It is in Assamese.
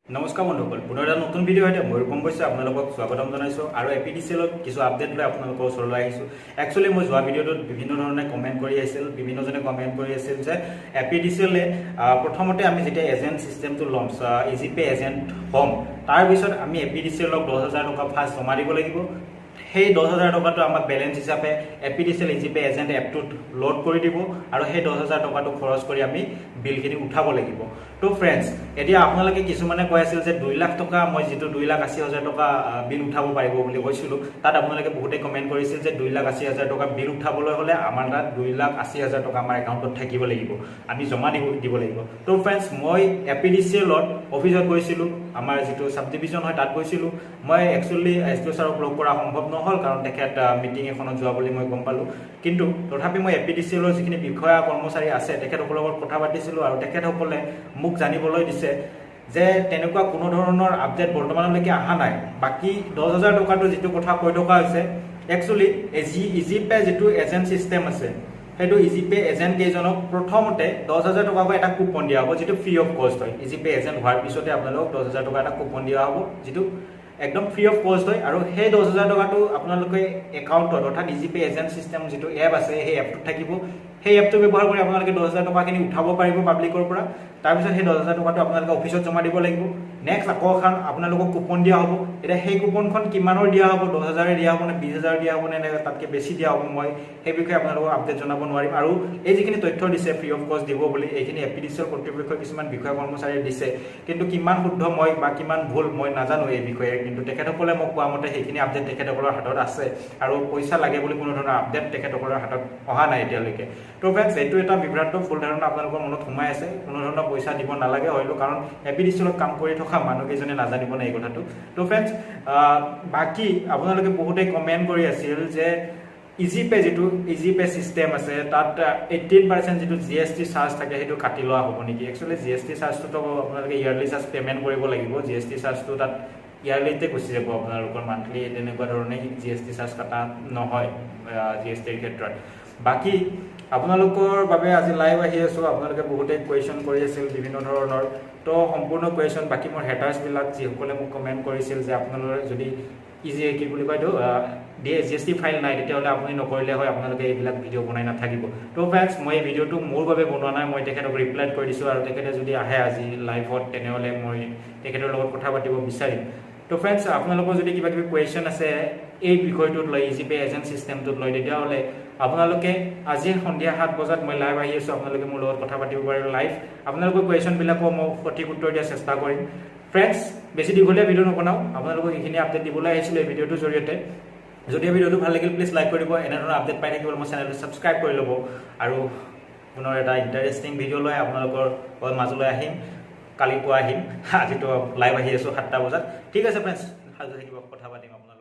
নমস্কাৰ বন্ধুসকল পুনৰ এটা নতুন ভিডিঅ' সৈতে মই ৰূপম বৈশ্য আপোনালোকক স্বাগতম জনাইছোঁ আৰু এপিডিচিএলত কিছু আপডেট লৈ আপোনালোকৰ ওচৰলৈ আহিছোঁ। একচুৱেলি মই যোৱা ভিডিঅ'টোত বিভিন্ন ধৰণে কমেণ্ট কৰি আছিল, বিভিন্নজনে কমেণ্ট কৰি আছিল যে এপিডিচিএলে প্ৰথমতে আমি যেতিয়া এজেণ্ট ছিষ্টেমটো ল'ম, ইজিপে এজেণ্ট হ'ম, তাৰপিছত আমি এপিডিচিএলক 10,000 টকা ফাৰ্ষ্ট জমা দিব লাগিব। সেই 10,000 টকাটো আমাক বেলেঞ্চ হিচাপে এপিডিচিএল ইজিপে এজেণ্ট এপটোত লোড কৰি দিব আৰু সেই 10,000 টকাটো খৰচ কৰি আমি বিলখিনি উঠাব লাগিব। তো ফ্ৰেণ্ডছ, এতিয়া আপোনালোকে কিছুমানে কৈ আছিল যে 2 লাখ টকা মই যিটো 2,80,000 টকা বিল উঠাব পাৰিব বুলি কৈছিলোঁ, তাত আপোনালোকে বহুতে কমেণ্ট কৰিছিল যে 2,80,000 টকা বিল উঠাবলৈ হ'লে আমাৰ তাত 2,80,000 টকা আমাৰ একাউণ্টত থাকিব লাগিব, আমি জমা দিব লাগিব। তো ফ্ৰেণ্ডছ, মই এপিডিচিএলত অফিচত গৈছিলোঁ, আমাৰ যিটো চাব ডিভিজন হয় তাত গৈছিলোঁ। মই একচুৱেলি এছডিঅ' ছাৰক লগ কৰা সম্ভৱ নহ'ল, কাৰণ তেখেত মিটিং এখনত যোৱা বুলি মই গম পালোঁ। কিন্তু তথাপি মই এপিডিচিএলৰ যিখিনি বিষয়া কৰ্মচাৰী আছে তেখেতসকলৰ লগত কথা পাতিছিলোঁ আৰু তেখেতসকলে মোক জানিবলৈ দিছে যে তেনেকুৱা কোনো ধৰণৰ আপডেট বৰ্তমানলৈকে অহা নাই। বাকী 10,000 টকাটো যিটো কথা কৈ থকা হৈছে, একচুৱেলি ইজিপে যিটো এজেণ্ট ছিষ্টেম আছে, সেইটো ইজিপে এজেণ্ট কেইজনক প্ৰথমতে 10,000 টকাকৈ এটা কুপন দিয়া হ'ব, যিটো ফ্ৰী অফ কষ্ট হয়। ইজিপে এজেণ্ট হোৱাৰ পিছতে আপোনালোকক 10,000 টকা এটা কুপন দিয়া হ'ব, যিটো একদম ফ্ৰী অফ কষ্ট হয়। আৰু সেই 10,000 টকাটো আপোনালোকে একাউণ্টত, অৰ্থাৎ ইজিপে এজেণ্ট ছিষ্টেম যিটো এপ আছে সেই এপটোত থাকিব। সেই এপটো ব্যৱহাৰ কৰি আপোনালোকে 10,000 টকাখিনি উঠাব পাৰিব পাব্লিকৰ পৰা। তাৰপিছত সেই 10,000 টকাটো আপোনালোকে অফিচত জমা দিব লাগিব। নেক্সট আকৌ এখন আপোনালোকক কুপন দিয়া হ'ব। এতিয়া সেই কুপনখন কিমানৰ দিয়া হ'ব, 10,000 দিয়া হ'ব নে 20,000 দিয়া হ'ব নে তাতকৈ বেছি দিয়া হ'ব, মই সেই বিষয়ে আপোনালোকক আপডেট জনাব নোৱাৰিম। আৰু এই যিখিনি তথ্য দিছে ফ্ৰী অফ কষ্ট দিব বুলি, এইখিনি এপিডিচিএল কৰ্তৃপক্ষই কিছুমান বিষয়া কৰ্মচাৰীয়ে দিছে, কিন্তু কিমান শুদ্ধ মই বা কিমান ভুল মই নাজানো এই বিষয়ে। কিন্তু তেখেতসকলে মোক কোৱা মতে সেইখিনি আপডেট তেখেতসকলৰ হাতত আছে আৰু পইচা লাগে বুলি কোনো ধৰণৰ আপডেট তেখেতসকলৰ হাতত অহা নাই এতিয়ালৈকে। তো ফ্ৰেণ্ডছ, এইটো এটা বিভ্ৰান্ত ফুল ধাৰণা আপোনালোকৰ মনত সোমাই আছে, কোনো ধৰণৰ পইচা দিব নালাগে হয়তো, কাৰণ এপিডিচিএলত কাম কৰি থকা মানুহকেইজনে নাজানিব নাই এই কথাটো। তো ফ্ৰেণ্ডছ, বাকী আপোনালোকে বহুতে কমেণ্ট কৰি আছিল যে ইজিপে যিটো ইজিপে ছিষ্টেম আছে তাত 18% যিটো GST চাৰ্জ থাকে সেইটো কাটি লোৱা হ'ব নেকি। একচুৱেলি GST চাৰ্জটোতো আপোনালোকে ইয়াৰলি চাৰ্জ পে'মেণ্ট কৰিব লাগিব। GST চাৰ্জটো তাত ইয়াৰলিতে গুচি যাব আপোনালোকৰ, মান্থলি তেনেকুৱা ধৰণে GST চাৰ্জ কটা নহয় GSTৰ ক্ষেত্ৰত। বাকী আপোনালোকৰ বাবে আজি লাইভ আহি আছোঁ। আপোনালোকে বহুতে কুৱেশ্যন কৰি আছিল বিভিন্ন ধৰণৰ, তো সম্পূৰ্ণ কুৱেশ্যন বাকী মোৰ হেটাৰ্ছবিলাক যিসকলে মোক কমেণ্ট কৰিছিল যে আপোনালোকৰ যদি কি বুলি কয় এইটো GST ফাইল নাই, তেতিয়াহ'লে আপুনি নকৰিলে হয়, আপোনালোকে এইবিলাক ভিডিঅ' বনাই নাথাকিব। তো ফ্ৰেণ্ডছ, মই এই ভিডিঅ'টো মোৰ বাবে বনোৱা নাই, মই তেখেতক ৰিপ্লাই কৰি দিছোঁ আৰু তেখেতে যদি আহে আজি লাইভত তেনেহ'লে মই তেখেতৰ লগত কথা পাতিব বিচাৰিম। তো ফ্ৰেণ্ডছ, আপোনালোকৰ যদি কিবা কিবি কুৱেশ্যন আছে এই বিষয়টোত লৈ, ইজিপে এজেণ্ট ছিষ্টেমটোত লৈ, তেতিয়াহ'লে আপোনালোকে আজি সন্ধিয়া 7 বজাত মই লাইভ আহি আছোঁ, আপোনালোকে মোৰ লগত কথা পাতিব পাৰিব লাইভ। আপোনালোকৰ কুৱেশ্যনবিলাকো মই সঠিক উত্তৰ দিয়াৰ চেষ্টা কৰিম। ফ্ৰেণ্ডছ, বেছি দীঘলীয়া ভিডিঅ' নবনাওঁ, আপোনালোকক এইখিনি আপডেট দিবলৈ আহিছিলোঁ এই ভিডিঅ'টোৰ জৰিয়তে। যদি ভিডিঅ'টো ভাল লাগিল প্লিজ লাইক কৰি দিব। এনেধৰণৰ আপডেট পাই থাকিবলৈ মোৰ চেনেলটো ছাবস্ক্ৰাইব কৰি ল'ব আৰু পুনৰ এটা ইণ্টাৰেষ্টিং ভিডিঅ' লৈ আপোনালোকৰ মাজলৈ আহিম। কালি পুৱা আহিম, আজিতো লাইভ আহি আছোঁ 7টা বজাত। ঠিক আছে ফ্ৰেণ্ডছ, সাজু থাকিব, কথা পাতিম আপোনালোকৰ।